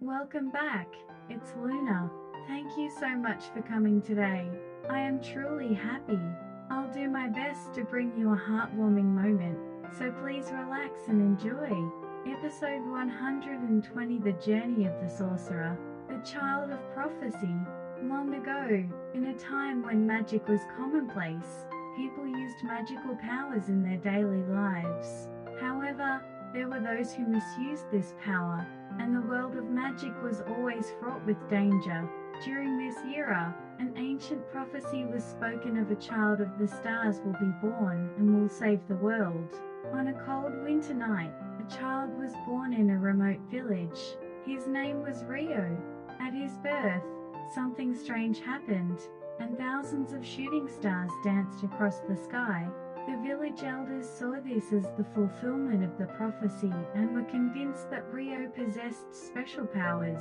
Welcome back. It's Luna. Thank you so much for coming today. I am truly happy. I'll do my best to bring you a heartwarming moment, so please relax and enjoy. Episode 120, The Journey of the Sorcerer, the Child of Prophecy. Long ago, in a time when magic was commonplace, people used magical powers in their daily lives. However, there were those who misused this power, and the world of magic was always fraught with danger. During this era, an ancient prophecy was spoken of: a child of the stars will be born and will save the world. On a cold winter night, a child was born in a remote village. His name was Rio. At his birth, something strange happened, and thousands of shooting stars danced across the sky. The village elders saw this as the fulfillment of the prophecy and were convinced that Rio possessed special powers.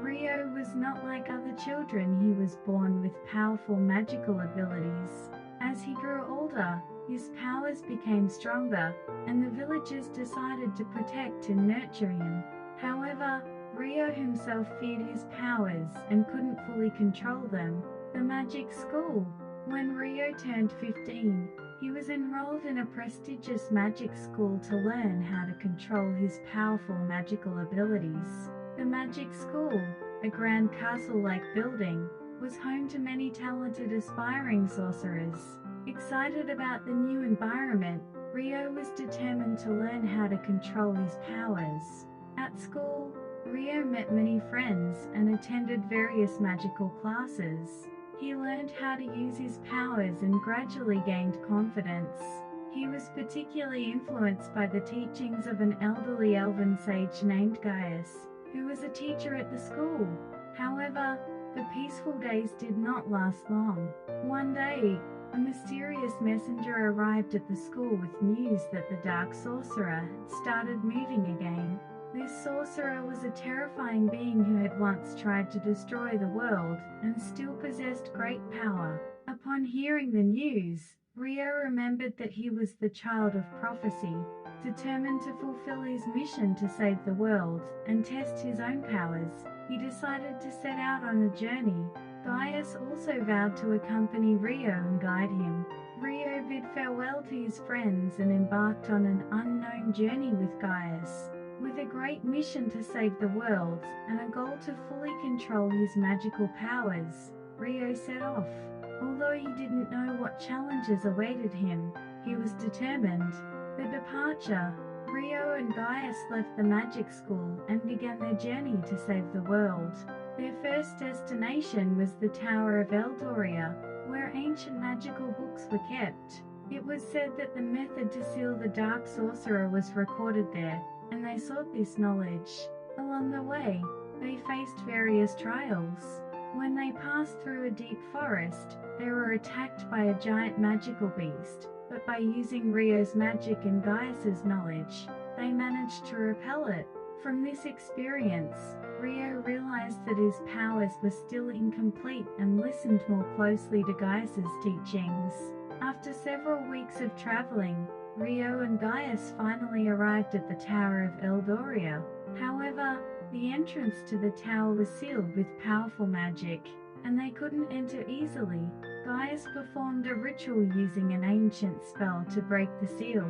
Rio was not like other children. He was born with powerful magical abilities. As he grew older, his powers became stronger, and the villagers decided to protect and nurture him. However, Rio himself feared his powers and couldn't fully control them. The magic school. When Rio turned 15, he was enrolled in a prestigious magic school to learn how to control his powerful magical abilities. The magic school, a grand castle-like building, was home to many talented aspiring sorcerers. Excited about the new environment, Rio was determined to learn how to control his powers. At school, Rio met many friends and attended various magical classes. He learned how to use his powers and gradually gained confidence. He was particularly influenced by the teachings of an elderly elven sage named Gaius, who was a teacher at the school. However, the peaceful days did not last long. One day, a mysterious messenger arrived at the school with news that the dark sorcerer had started moving again. This sorcerer was a terrifying being who had once tried to destroy the world and still possessed great power. Upon hearing the news, Rio remembered that he was the child of prophecy. Determined to fulfill his mission to save the world and test his own powers, he decided to set out on a journey. Gaius also vowed to accompany Rio and guide him. Rio bid farewell to his friends and embarked on an unknown journey with Gaius. With a great mission to save the world and a goal to fully control his magical powers, Rio set off. Although he didn't know what challenges awaited him, he was determined. The departure. Rio and Gaius left the magic school and began their journey to save the world. Their first destination was the Tower of Eldoria, where ancient magical books were kept. It was said that the method to seal the dark sorcerer was recorded there, and they sought this knowledge. Along the way, they faced various trials. When they passed through a deep forest, they were attacked by a giant magical beast, but by using Rio's magic and Gaius's knowledge, they managed to repel it. From this experience, Rio realized that his powers were still incomplete and listened more closely to Gaius's teachings. After several weeks of traveling, Rio and Gaius finally arrived at the Tower of Eldoria. However, the entrance to the tower was sealed with powerful magic, and they couldn't enter easily. Gaius performed a ritual using an ancient spell to break the seal.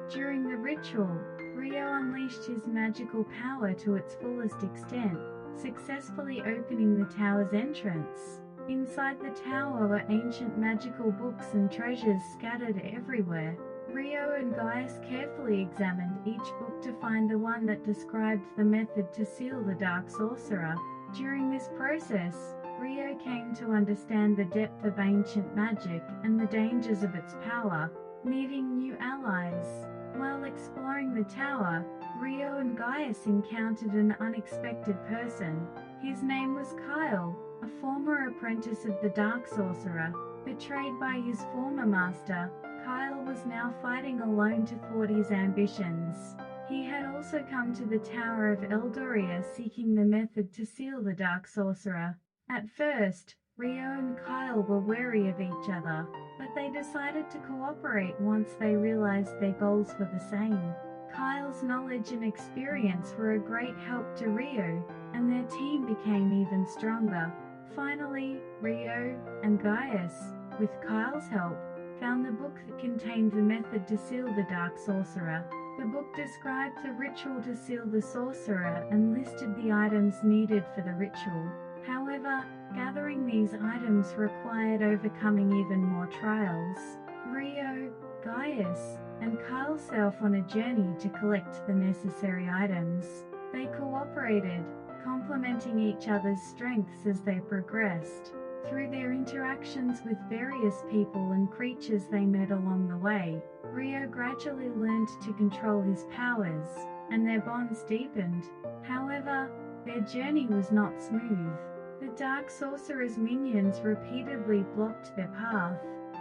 During the ritual, Rio unleashed his magical power to its fullest extent, successfully opening the tower's entrance. Inside the tower were ancient magical books and treasures scattered everywhere. Rio and Gaius carefully examined each book to find the one that described the method to seal the dark sorcerer. During this process, Rio came to understand the depth of ancient magic and the dangers of its power, needing new allies. While exploring the tower, Rio and Gaius encountered an unexpected person. His name was Kyle, a former apprentice of the dark sorcerer. Betrayed by his former master, Kyle was now fighting alone to thwart his ambitions. He had also come to the Tower of Eldoria seeking the method to seal the dark sorcerer. At first, Rio and Kyle were wary of each other, but they decided to cooperate once they realized their goals were the same. Kyle's knowledge and experience were a great help to Rio, and their team became even stronger. Finally, Rio and Gaius, with Kyle's help, found the book that contained the method to seal the Dark Sorcerer. The book described the ritual to seal the sorcerer and listed the items needed for the ritual. However, gathering these items required overcoming even more trials. Rio, Gaius, and Kyle set off on a journey to collect the necessary items. They cooperated, complementing each other's strengths as they progressed. Through their interactions with various people and creatures they met along the way, Rio gradually learned to control his powers, and their bonds deepened. However, their journey was not smooth. The Dark Sorcerer's minions repeatedly blocked their path.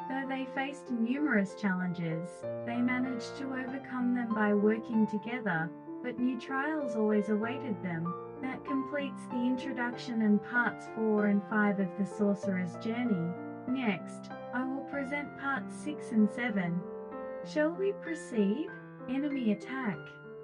Though they faced numerous challenges, they managed to overcome them by working together, but new trials always awaited them. That completes the introduction and parts 4 and 5 of the Sorcerer's journey. Next, I will present parts 6 and 7. Shall we proceed? Enemy attack.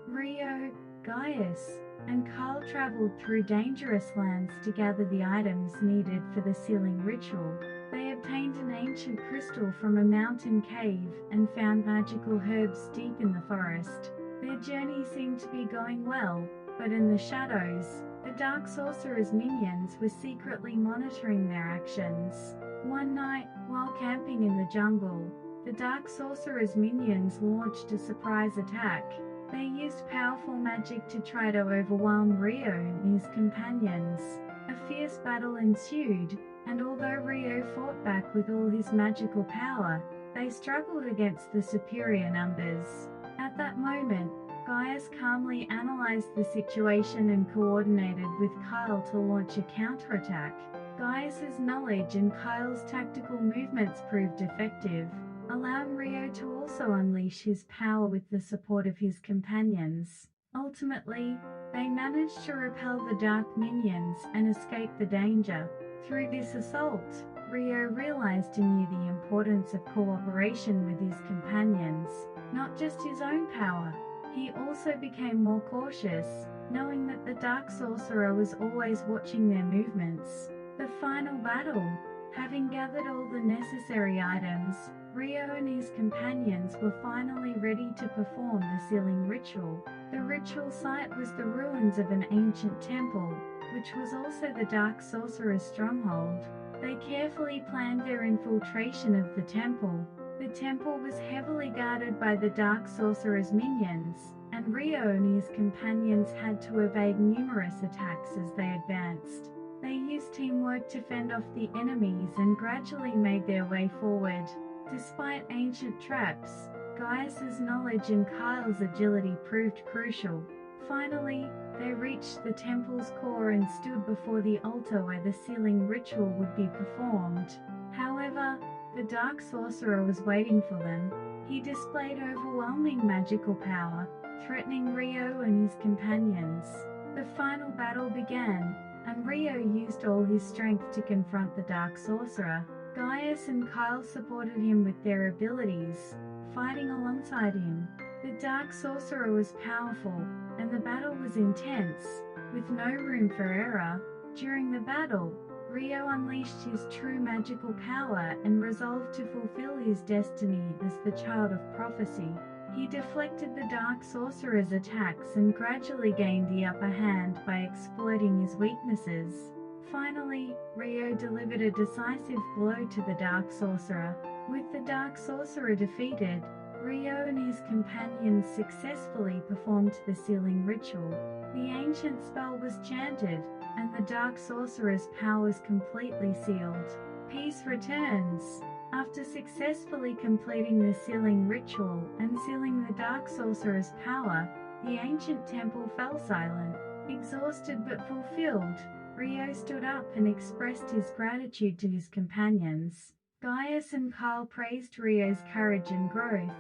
Rio, Gaius, and Carl traveled through dangerous lands to gather the items needed for the sealing ritual. They obtained an ancient crystal from a mountain cave and found magical herbs deep in the forest. Their journey seemed to be going well, but in the shadows, the Dark Sorcerer's minions were secretly monitoring their actions. One night, while camping in the jungle, the Dark Sorcerer's minions launched a surprise attack. They used powerful magic to try to overwhelm Rio and his companions. A fierce battle ensued, and although Rio fought back with all his magical power, they struggled against the superior numbers. At that moment, Gaius calmly analyzed the situation and coordinated with Kyle to launch a counterattack. Gaius's knowledge and Kyle's tactical movements proved effective, allowing Rio to also unleash his power with the support of his companions. Ultimately, they managed to repel the dark minions and escape the danger. Through this assault, Rio realized anew the importance of cooperation with his companions, not just his own power. He also became more cautious, knowing that the Dark Sorcerer was always watching their movements. The final battle. Having gathered all the necessary items, Rio and his companions were finally ready to perform the sealing ritual. The ritual site was the ruins of an ancient temple, which was also the Dark Sorcerer's stronghold. They carefully planned their infiltration of the temple. The temple was heavily guarded by the Dark Sorcerer's minions, and Rio and his companions had to evade numerous attacks as they advanced. They used teamwork to fend off the enemies and gradually made their way forward. Despite ancient traps, Gaius's knowledge and Kyle's agility proved crucial. Finally, they reached the temple's core and stood before the altar where the sealing ritual would be performed. However, the Dark Sorcerer was waiting for them. He displayed overwhelming magical power, threatening Rio and his companions. The final battle began, and Rio used all his strength to confront the Dark Sorcerer. Gaius and Kyle supported him with their abilities, fighting alongside him. The Dark Sorcerer was powerful, and the battle was intense, with no room for error. During the battle, Rio unleashed his true magical power and resolved to fulfill his destiny as the Child of Prophecy. He deflected the Dark Sorcerer's attacks and gradually gained the upper hand by exploiting his weaknesses. Finally, Rio delivered a decisive blow to the Dark Sorcerer. With the Dark Sorcerer defeated, Rio and his companions successfully performed the sealing ritual. The ancient spell was chanted, and the Dark Sorcerer's powers completely sealed. Peace returns. After successfully completing the sealing ritual and sealing the Dark Sorcerer's power, the ancient temple fell silent. Exhausted but fulfilled, Rio stood up and expressed his gratitude to his companions. Gaius and Kyle praised Rio's courage and growth.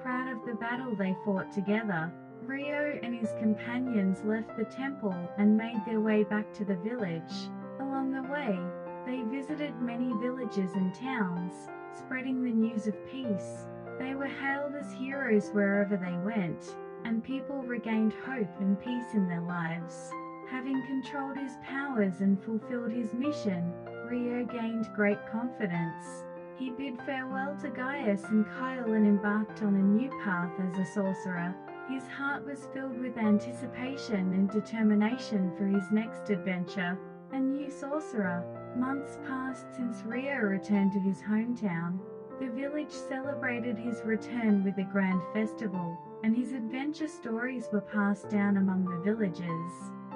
Proud of the battle they fought together, Rio and his companions left the temple and made their way back to the village. Along the way, they visited many villages and towns, spreading the news of peace. They were hailed as heroes wherever they went, and people regained hope and peace in their lives. Having controlled his powers and fulfilled his mission, Rio gained great confidence. He bid farewell to Gaius and Kyle and embarked on a new path as a sorcerer. His heart was filled with anticipation and determination for his next adventure. A new sorcerer. Months passed since Rio returned to his hometown. The village celebrated his return with a grand festival, and his adventure stories were passed down among the villagers.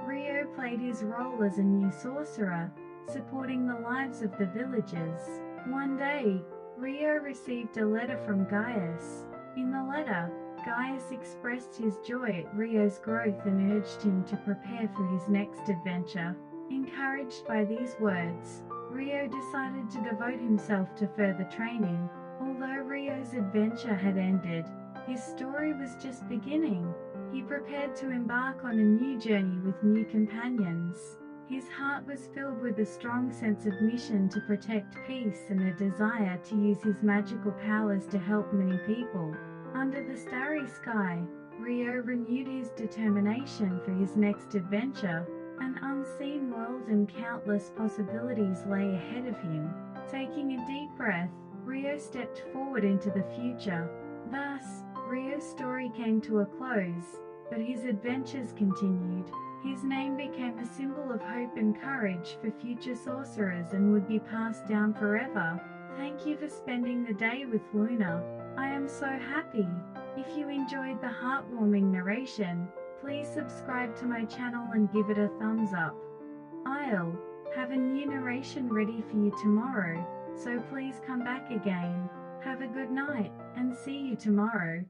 Rio played his role as a new sorcerer, supporting the lives of the villagers. One day, Rio received a letter from Gaius. In the letter, Gaius expressed his joy at Rio's growth and urged him to prepare for his next adventure. Encouraged by these words, Rio decided to devote himself to further training. Although Rio's adventure had ended, his story was just beginning. He prepared to embark on a new journey with new companions. His heart was filled with a strong sense of mission to protect peace and a desire to use his magical powers to help many people. Under the starry sky, Rio renewed his determination for his next adventure. An unseen world and countless possibilities lay ahead of him. Taking a deep breath, Rio stepped forward into the future. Thus, Rio's story came to a close, but his adventures continued. His name became a symbol of hope and courage for future sorcerers and would be passed down forever. Thank you for spending the day with Luna. I am so happy. If you enjoyed the heartwarming narration, please subscribe to my channel and give it a thumbs up. I'll have a new narration ready for you tomorrow, so please come back again. Have a good night, and see you tomorrow.